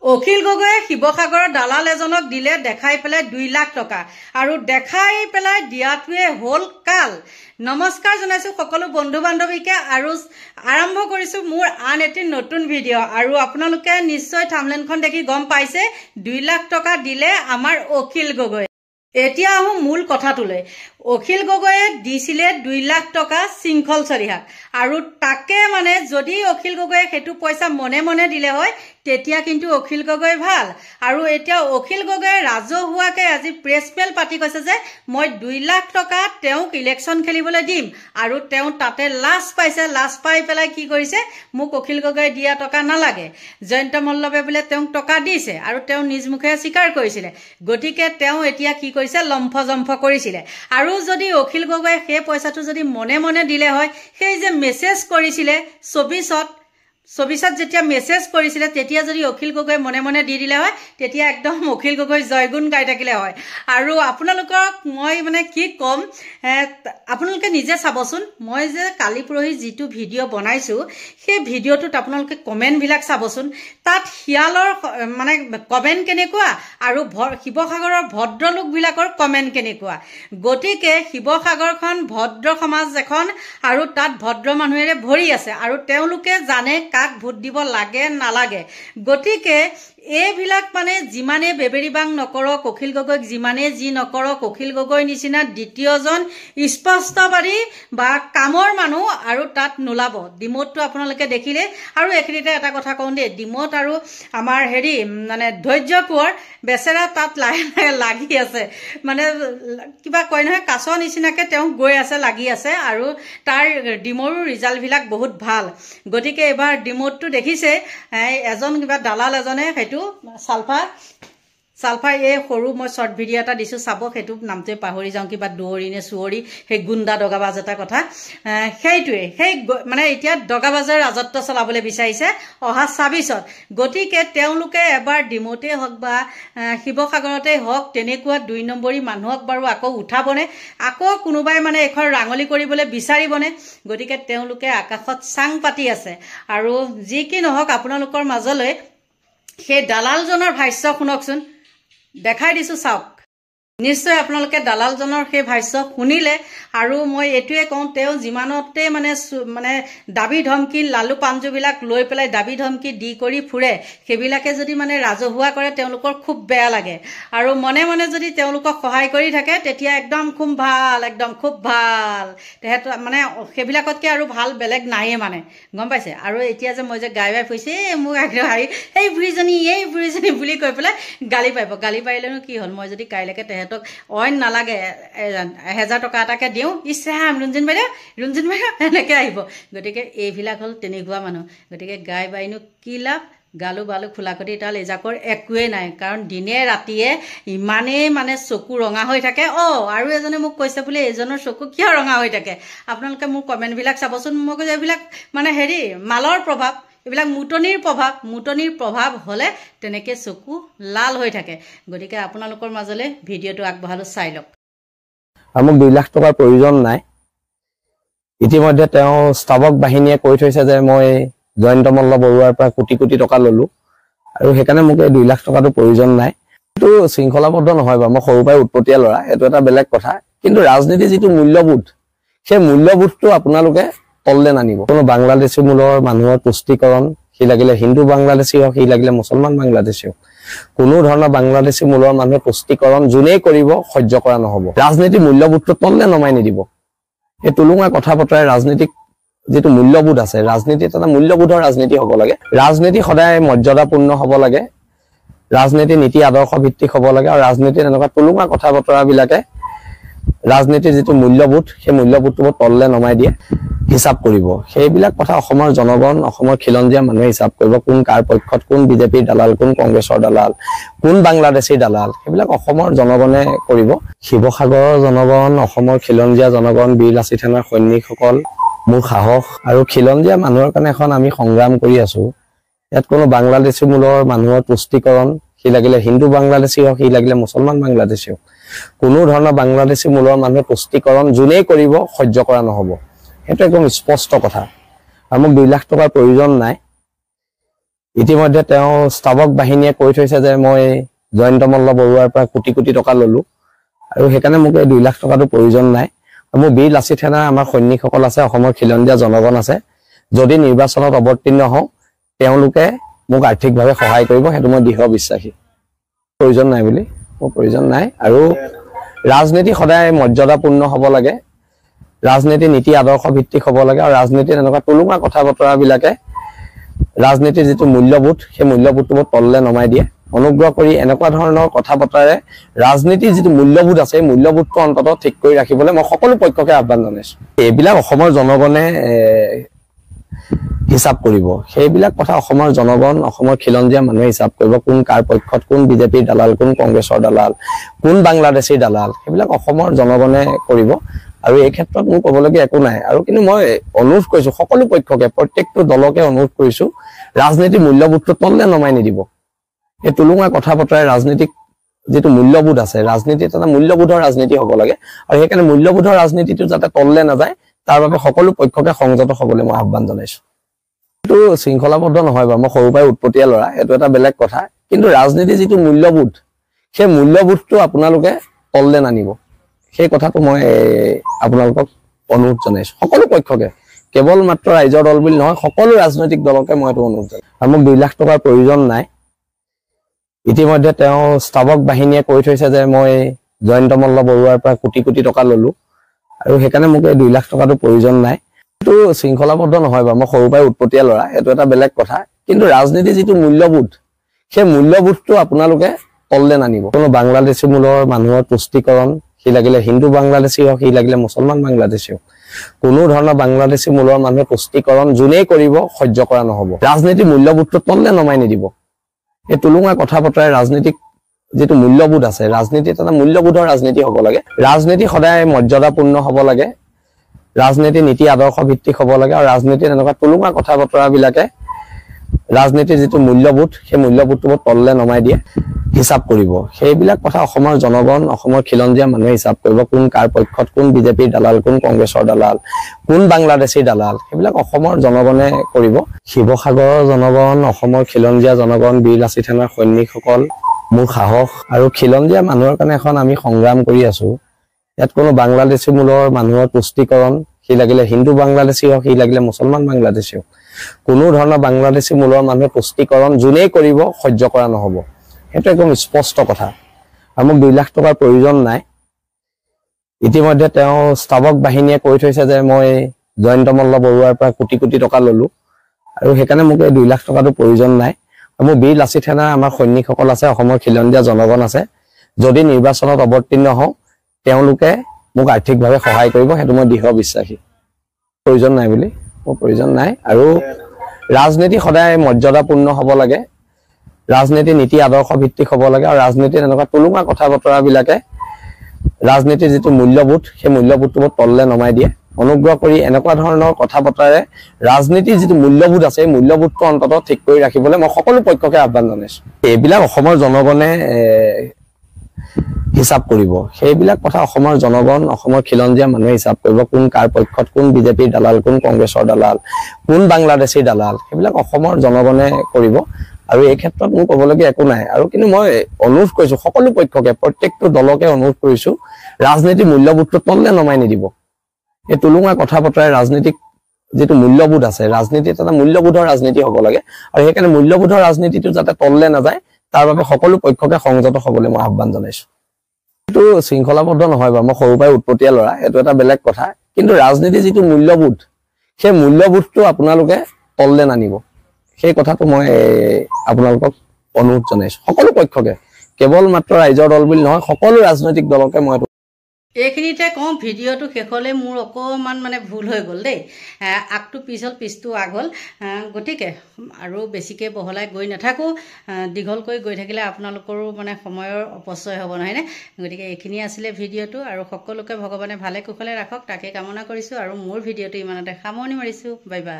অখিল গগৈয়ে শিৱসাগৰৰ দালাল এজনক দিলে দেখাই পেলাই 2 লাখ টকা আৰু দেখাই পেলাই দিয়াটোৱে হ'ল কাল। নমস্কাৰ জনাইছো সকলো বন্ধু বান্ধৱীকে আৰু আৰম্ভ কৰিছো মোৰ আন এটি নতুন ভিডিঅ' আৰু আপোনালোকে নিশ্চয় থাম্বনেইলখন দেখি গম পাইছে 2 লাখ টকা দিলে আমাৰ অখিল গগৈ। এতিয়া আহো মূল কথাটোলৈ। অখিল গগৈয়ে দিছিলে 2 লাখ টকা শৃংখল চলিহাক আৰু তাকে মানে যদি অখিল গগৈয়ে সেইটো পইচা মনে মনে দিলে হয় তেতিয়া কিন্তু অখিল গগৈ ভাল। আৰু এতিয়া অখিল গগৈয়ে ৰাজহুৱাকে আজি প্ৰেছ মেল পাতি কৈছে যে মই 2 লাখ টকা তেওঁক ইলেকশ্যন খেলিবলৈ দিম আৰু তেওঁ তাতে লাজ পাইছে। লাজ পাই পেলাই কি কৰিছে, মোক অখিল গগৈয়ে দিয়া টকা নালাগে, জয়ন্ত মল্লবে বোলে তেওঁক টকা দিছে আৰু তেওঁ নিজ মুখে স্বীকাৰ কৰিছিলে। গতিকে তেওঁ এতিয়া কি কৰিছে, লম্ফজম্ফ কৰিছিলে। আৰু যদি অখিল গগৈয়ে সেই পইচাটো যদি মনে মনে দিলে হয়, সেই যে মেছেজ কৰিছিলে 24ত যেতিয়া মেছেজ কৰিছিলে তেতিয়া যদি অখিল গগৈ মনে মনে দি দিলে হয় তেতিয়া একদম অখিল গগৈ জয়গুণ গাই থাকিলে হয়। আৰু আপোনালোকক মই মানে কি ক'ম, আপোনালোকে নিজে চাবচোন। মই যে কালি পৰহি যিটো ভিডিঅ' বনাইছোঁ সেই ভিডিঅ'টোত আপোনালোকে কমেণ্টবিলাক চাবচোন। তাত শিয়ালৰ মানে কমেণ্ট কেনেকুৱা আৰু শিৱসাগৰৰ ভদ্ৰলোকবিলাকৰ কমেণ্ট কেনেকুৱা। গতিকে শিৱসাগৰখন ভদ্ৰ সমাজ এখন আৰু তাত ভদ্ৰ মানুহেৰে ভৰি আছে আৰু তেওঁলোকে জানে কাক ভোট দিব লাগে নালাগে। গতিকে এইবিলাক মানে যিমানে বেবেৰিবাং নকৰক অখিল গগৈক, যিমানে যি নকৰক অখিল গগৈ নিচিনা দ্বিতীয়জন স্পষ্টবাদী বা কামৰ মানুহ আৰু তাত নোলাব। ডিমৌতটো আপোনালোকে দেখিলে। আৰু এইখিনিতে এটা কথা কওঁ দেই, ডিমৌত আৰু আমাৰ মানে ধৈৰ্য কোঁৱৰ বেচেৰা তাত লাহে লাহে লাগি আছে, মানে কিবা কয় নহয় কাছ নিচিনাকৈ তেওঁ গৈ আছে, লাগি আছে। আৰু তাৰ ডিমৌৰ ৰিজাল্টবিলাক বহুত ভাল। গতিকে এবাৰ ডিমৌতটো দেখিছে এজন কিবা দালাল এজনে সেইটো চালফা এই সৰু মই শ্বৰ্ট ভিডিঅ' এটা দিছোঁ চাব, সেইটো নামটোৱে পাহৰি যাওঁ, কিবা দৌৰি নে চুঁৱৰি, সেই গুণ্ডা দগাবাজ এটা কথা। সেইটোৱে সেই মানে এতিয়া দগাবাজৰ ৰাজত্ব চলাবলৈ বিচাৰিছে অহা 26ত। গতিকে তেওঁলোকে এবাৰ ডিমৌতেই হওক বা শিৱসাগৰতেই হওক তেনেকুৱা 2 নম্বৰী মানুহক বাৰু আকৌ উঠাবনে, আকৌ কোনোবাই মানে এখন ৰাঙলী কৰিবলৈ বিচাৰিবনে। গতিকে তেওঁলোকে আকাশত চাং পাতি আছে। আৰু যি কি নহওক আপোনালোকৰ মাজলৈ সেই দালালজনৰ ভাষ্য শুনকচোন, দেখাই দিছোঁ চাওক। নিশ্চয় আপোনালোকে দালালজনৰ সেই ভাষ্য শুনিলে। আৰু মই এইটোৱে কওঁ, তেওঁ যিমানতে মানে দাবী ধমকি লালু পাঞ্জুবিলাক লৈ পেলাই দাবী ধমকি দি কৰি ফুৰে, সেইবিলাকে যদি মানে ৰাজহুৱা কৰে তেওঁলোকৰ খুব বেয়া লাগে। আৰু মনে মনে যদি তেওঁলোকক সহায় কৰি থাকে তেতিয়া একদম খুব ভাল, একদম খুব ভাল। তেহেঁতৰ মানে সেইবিলাকতকৈ আৰু ভাল বেলেগ নায়েই মানে, গম পাইছে। আৰু এতিয়া যে মই যে গাই ফুৰিছে মোক এই বুঢ়ীজনী বুলি কৈ পেলাই গালি পাৰিব। গালি পাৰিলেনো কি হ'ল, মই যদি কাইলৈকে তেহেঁতক অইন নালাগে 1000 টকা এটাকে দিওঁ, ইছৰাম ৰুঞ্জিন বাইদেউ এনেকৈ আহিব। গতিকে এইবিলাক হ'ল তেনেকুৱা মানুহ। গতিকে গাই বাইনো কি লাভ, গালু বালু খোলাকটি তাল এজাকৰ একোৱেই নাই। কাৰণ দিনে ৰাতিয়ে ইমানেই মানে চকু ৰঙা হৈ থাকে। আৰু এজনে মোক কৈছে বোলে এইজনৰ চকু কিয় ৰঙা হৈ থাকে। আপোনালোকে মোৰ কমেণ্টবিলাক চাবচোন। মই কৈছোঁ এইবিলাক মানে মালৰ প্ৰভাৱ, এইবিলাক মুটনিৰ প্ৰভাৱ হ'লে তেনেকৈ চকু লাল হৈ থাকে। গতিকে আপোনালোকৰ মাজলৈ ভিডিঅ'টো আগবঢ়ালোঁ, চাই লওক। মোক 2 লাখ টকাৰ প্ৰয়োজন নাই। ইতিমধ্যে তেওঁ ষ্টাফক বাহিনীয়ে কৈ থৈছে যে মই জয়ন্ত মল্ল বৰুৱাৰ পৰা কোটি কোটি টকা ললো আৰু সেইকাৰণে মোক এই 2 লাখ টকাটো প্ৰয়োজন নাই। এইটো শৃংখলাবদ্ধ নহয় বাৰু, মই সৰুৰ পৰাই উৎপতীয়া ল'ৰা, এইটো এটা বেলেগ কথা। কিন্তু ৰাজনীতিৰ যিটো মূল্যবোধ, সেই মূল্যবোধটো আপোনালোকে তললে নানিব। কোনো বাংলাদেশী মূলৰ মানুহৰ পুষ্টিকৰণ, সি লাগিলে হিন্দু বাংলাদেশী হওক, সি লাগিলে মুছলমান বাংলাদেশী হওক, কোনো ধৰণৰ বাংলাদেশী মূলৰ মানুহৰ পুষ্টিকৰণ যোনেই কৰিব সহ্য কৰা নহ'ব। ৰাজনীতিৰ মূল্যবোধটো তললে নমাই নিদিব। এই টুলুঙা কথা বতৰাই ৰাজনীতিক যিটো মূল্যবোধ আছে, ৰাজনীতিত এটা মূল্যবোধৰ ৰাজনীতি হ'ব লাগে। ৰাজনীতি সদায় মৰ্যাদাপূৰ্ণ হ'ব লাগে, ৰাজনীতি নীতি আদৰ্শ ভিত্তিক হ'ব লাগে। আৰু ৰাজনীতিত এনেকুৱা টুলুঙা কথা বতৰাবিলাকে ৰাজনীতিৰ যিটো মূল্যবোধ, সেই মূল্যবোধটো তললে নমাই দিয়ে। হিচাপ কৰিব সেইবিলাক কথা অসমৰ জনগণ, অসমৰ খিলঞ্জীয়া মানুহে হিচাপ কৰিব। কোন কাৰ পক্ষত, কোন বিজেপিৰ দালাল, কোন কংগ্ৰেছৰ দালাল, কোন বাংলাদেশীৰ দালাল, সেইবিলাক অসমৰ জনগণে কৰিব। শিৱসাগৰৰ জনগণ, অসমৰ খিলঞ্জীয়া জনগণ, বীৰ লাচিত সেনাৰ সৈনিকসকল, মোৰ সাহস আৰু খিলঞ্জীয়া মানুহৰ কাৰণে এখন আমি সংগ্ৰাম কৰি আছো। ইয়াত কোনো বাংলাদেশী মূলৰ মানুহৰ পুষ্টিকৰণ, সি লাগিলে হিন্দু বাংলাদেশী হওক, সি লাগিলে মুছলমান বাংলাদেশী হওক, কোনো ধৰণৰ বাংলাদেশী মূলৰ মানুহৰ পুষ্টিকৰণ যোনেই কৰিব সহ্য কৰা নহ'ব। সেইটো একদম স্পষ্ট কথা। আৰু মোক 2 লাখ টকাৰ প্ৰয়োজন নাই। ইতিমধ্যে তেওঁ ষ্টাফক বাহিনীয়ে কৈ থৈছে যে মই জয়ন্ত মল্ল বৰুৱাৰ পৰা কোটি কোটি টকা ললো আৰু সেইকাৰণে মোক এই 2 লাখ টকাটো প্ৰয়োজন নাই মোৰ বীৰ লাচিত সেনাৰ আমাৰ সৈনিকসকল আছে অসমৰ খিলঞ্জীয়া জনগণ আছে যদি নিৰ্বাচনত অৱতীৰ্ণ হওঁ তেওঁলোকে মোক আৰ্থিকভাৱে সহায় কৰিব হেতু মই দৃঢ় বিশ্বাসী প্ৰয়োজন নাই বুলি মোৰ প্ৰয়োজন নাই আৰু ৰাজনীতি সদায় মৰ্যাদাপূৰ্ণ হ'ব লাগে ৰাজনীতি নীতি আদৰ্শ ভিত্তিক হ'ব লাগে আৰু ৰাজনীতি এনেকুৱা তুলুঙা কথা বতৰা বিলাকে ৰাজনীতিৰ যেটো মূল্যবোধ সেই মূল্যবোধটো তললে নমাই দিয়ে অনুগ্ৰহ কৰি এনেকুৱা ধৰণৰ কথা বতৰাৰে ৰাজনীতিৰ যেটো মূল্যবোধ আছে মূল্যবোধটো অন্তত ঠিক কৰি ৰাখিবলৈ মই সকলো পক্ষকে আহ্বান জনাইছো এইবিলাক অসমৰ জনগণে হিসাব কৰিব সেইবিলাক কথা অসমৰ জনগণ অসমৰ খিলঞ্জীয়া মানুহে হিসাব কৰিব কোন কাৰ পক্ষত কোন বিজেপিৰ দালাল কোন কংগ্ৰেছৰ দালাল কোন বাংলাদেশীৰ দালাল সেইবিলাক অসমৰ জনগণে কৰিব আৰু এই ক্ষেত্ৰত মোৰ ক'বলগীয়া একো নাই আৰু কিন্তু মই অনুৰোধ কৰিছো সকলো পক্ষকে প্ৰত্যেকটো দলকে অনুৰোধ কৰিছো ৰাজনীতিৰ মূল্যবোধটো তললে নমাই নিদিব এই তুলুঙা কথা বতৰাই ৰাজনীতিক যেটো মূল্যবোধ আছে ৰাজনীতিত এটা মূল্যবোধৰ ৰাজনীতি হ'ব লাগে আৰু সেইকাৰণে মূল্যবোধৰ ৰাজনীতিটো যাতে তললে নাযায় তাৰ বাবে সকলো পক্ষকে সংযত হ'বলৈ মই আহ্বান জনাইছো তো শৃংখলাবদ্ধ নহয় বা মই সৰু পাই উৎপতীয়া লৰা এটো এটা বেলেগ কথা কিন্তু ৰাজনীতি যেটো মূল্যবোধ সেই মূল্যবোধটো আপোনালোকে তললে নানিব সেই কথাটো মই আপোনালোকক অনুৰোধ জনাইছো সকলো পক্ষকে কেৱল মাত্ৰ ৰাইজৰ দল বুলি নহয় সকলো ৰাজনৈতিক দলকে মই এটো অনুৰোধ জনাইছো মোক 2 লাখ টকাৰ প্ৰয়োজন নাই ইতিমধ্যে তেওঁ ষ্টাফক বাহিনীয়ে কৈ থৈছে যে মই জয়ন্ত মল্ল বৰুৱাৰ পৰা কোটি কোটি টকা ললো আৰু সেইকাৰণে মোক এই 2 লাখ টকাটো প্ৰয়োজন নাই তো শৃংখলাবদ্ধ নহয় বা মই সৰু পাই উৎপতীয়া লৰা এটো এটা বেলেগ কথা কিন্তু ৰাজনীতি যেটো মূল্যবোধ সেই মূল্যবোধটো আপোনালোকে তললে নানিব কোনো বাংলাদেশী মূলৰ মানুহৰ পুষ্টিকৰণ কি লাগিলে হিন্দু বাংলাদেশী হওক কি লাগিলে মুছলমান বাংলাদেশী হওক কোনো ধৰণৰ বাংলাদেশী মূলৰ মানুহৰ পুষ্টিকৰণ জুনেই কৰিব সহ্য কৰা নহব ৰাজনীতি মূল্যবোধটো তললে নমাই নিদিব এই তুলুঙা কথা বতৰাই ৰাজনীতিক যেটো মূল্যবোধ আছে ৰাজনীতিত এটা মূল্যবোধৰ ৰাজনীতি হ'ব লাগে ৰাজনীতি সদায় মৰ্যাদাপূৰ্ণ হ'ব লাগে ৰাজনীতি নীতি আদৰ্শ ভিত্তিক হ'ব লাগে আৰু ৰাজনীতিত এনেকুৱা তুলুঙা কথা বতৰা বিলাকে ৰাজনীতিৰ যেটো মূল্যবোধ সেই মূল্যবোধটো তললে নমাই দিয়ে হিসাব কৰিব সেইবিলাক কথা অসমৰ জনগণ অসমৰ খিলঞ্জীয়া মানুহে হিসাব কৰিব কোন কাৰ পক্ষত কোন বিজেপিৰ দালাল কোন কংগ্ৰেছৰ দালাল কোন বাংলাদেশীৰ দালাল সেইবিলাক অসমৰ জনগণে কৰিব শিৱসাগৰৰ জনগণ অসমৰ খিলঞ্জীয়া জনগণ বীৰ লাচিত সেনাৰ সৈনিকসকল মোৰ সাহস আৰু খিলঞ্জীয়া মানুহৰ কাৰণে এখন আমি সংগ্ৰাম কৰি আছো ইয়াত কোনো বাংলাদেশী মূলৰ মানুহৰ পুষ্টিকৰণ কি লাগিলে হিন্দু বাংলাদেশী হওক কি লাগিলে মুছলমান বাংলাদেশী হওক কোনো ধৰণৰ বাংলাদেশী মূলৰ মানুহৰ পুষ্টিকৰণ জুনেই কৰিব সহ্য কৰা নহব এটো একদম স্পষ্ট কথা আৰু মোক 2 লাখ টকাৰ প্ৰয়োজন নাই ইতিমধ্যে তেওঁ ষ্টাফক বাহিনীয়ে কৈ থৈছে যে মই জয়ন্ত মল্ল বৰুৱাৰ পৰা কোটি কোটি টকা ললো আৰু সেইকাৰণে মোক এই 2 লাখ টকাটো প্ৰয়োজন নাই মোৰ বীৰ লাচিত সেনাৰ আমাৰ সৈনিকসকল আছে অসমৰ খিলঞ্জীয়া জনগণ আছে যদি নিৰ্বাচনত অৱতীৰ্ণ হওঁ তেওঁলোকে মোক আৰ্থিকভাৱে সহায় কৰিব হেতু মই দৃঢ় বিশ্বাসী প্ৰয়োজন নাই বুলি মোৰ প্ৰয়োজন নাই আৰু ৰাজনীতি সদায় মৰ্যাদাপূৰ্ণ হ'ব লাগে ৰাজনীতি নীতি আদৰ্শ ভিত্তিক হ'ব লাগে আৰু ৰাজনীতিত এনেকুৱা তুলুঙা কথা বতৰা বিলাকে ৰাজনীতিৰ যেটো মূল্যবোধ সেই মূল্যবোধটো তললে নমাই দিয়ে অনুগ্ৰহ কৰি এনেকুৱা ধৰণৰ কথা বতৰাৰে ৰাজনীতিৰ যেটো মূল্যবোধ আছে মূল্যবোধটো অন্তত ঠিক কৰি ৰাখিবলৈ মই সকলো পক্ষকে আহ্বান জনাইছো এইবিলাক অসমৰ জনগণে হিসাব কৰিব সেইবিলাক কথা অসমৰ জনগণ অসমৰ খিলঞ্জীয়া মানুহে হিসাব কৰিব কোন কাৰ পক্ষত কোন বিজেপিৰ দালাল কোন কংগ্ৰেছৰ দালাল কোন বাংলাদেশীৰ দালাল সেইবিলাক অসমৰ জনগণে কৰিব আৰু এই ক্ষেত্ৰত মোৰ ক'বলগীয়া একো নাই আৰু কিন্তু মই অনুৰোধ কৰিছো সকলো পক্ষকে প্ৰত্যেকটো দলকে অনুৰোধ কৰিছো ৰাজনীতিৰ মূল্যবোধটো তললে নমাই নিদিব এই তুলুঙা কথা বতৰাই ৰাজনীতিক যেটো মূল্যবোধ আছে ৰাজনীতিত এটা মূল্যবোধৰ ৰাজনীতি হ'ব লাগে আৰু সেইকাৰণে মূল্যবোধৰ ৰাজনীতিটো যাতে তললে নাযায় তাৰ বাবে সকলো পক্ষকে সংযত হ'বলৈ মই আহ্বান জনাইছো তো শৃংখলাবদ্ধ নহয় বা মই সৰু পাই উৎপতীয়া লৰা এটো এটা বেলেগ কথা কিন্তু ৰাজনীতিৰ যেটো মূল্যবোধ সেই মূল্যবোধটো আপোনালোকে তললে নানিব সেই কথাটো মই আপোনালোকক অনুৰোধ জনাইছো সকলো পক্ষকে কেৱল মাত্ৰ ৰাইজৰ দল বুলি নহয় সকলো ৰাজনৈতিক দলকে মই এইখিনিতে কওঁ ভিডিঅ'টো শেষলৈ মোৰ অকণমান মানে ভুল হৈ গ'ল দেই আগটো পিছ হ'ল পিছটো আগ হ'ল গতিকে আৰু বেছিকৈ বহলাই গৈ নাথাকোঁ দীঘলকৈ গৈ থাকিলে আপোনালোকৰো মানে সময়ৰ অপচয় হ'ব নহয়নে গতিকে এইখিনি আছিলে ভিডিঅ'টো আৰু সকলোকে ভগৱানে ভালে কুশলে ৰাখক তাকে কামনা কৰিছোঁ আৰু মোৰ ভিডিঅ'টো ইমানতে সামৰণি মাৰিছোঁ বাই বাই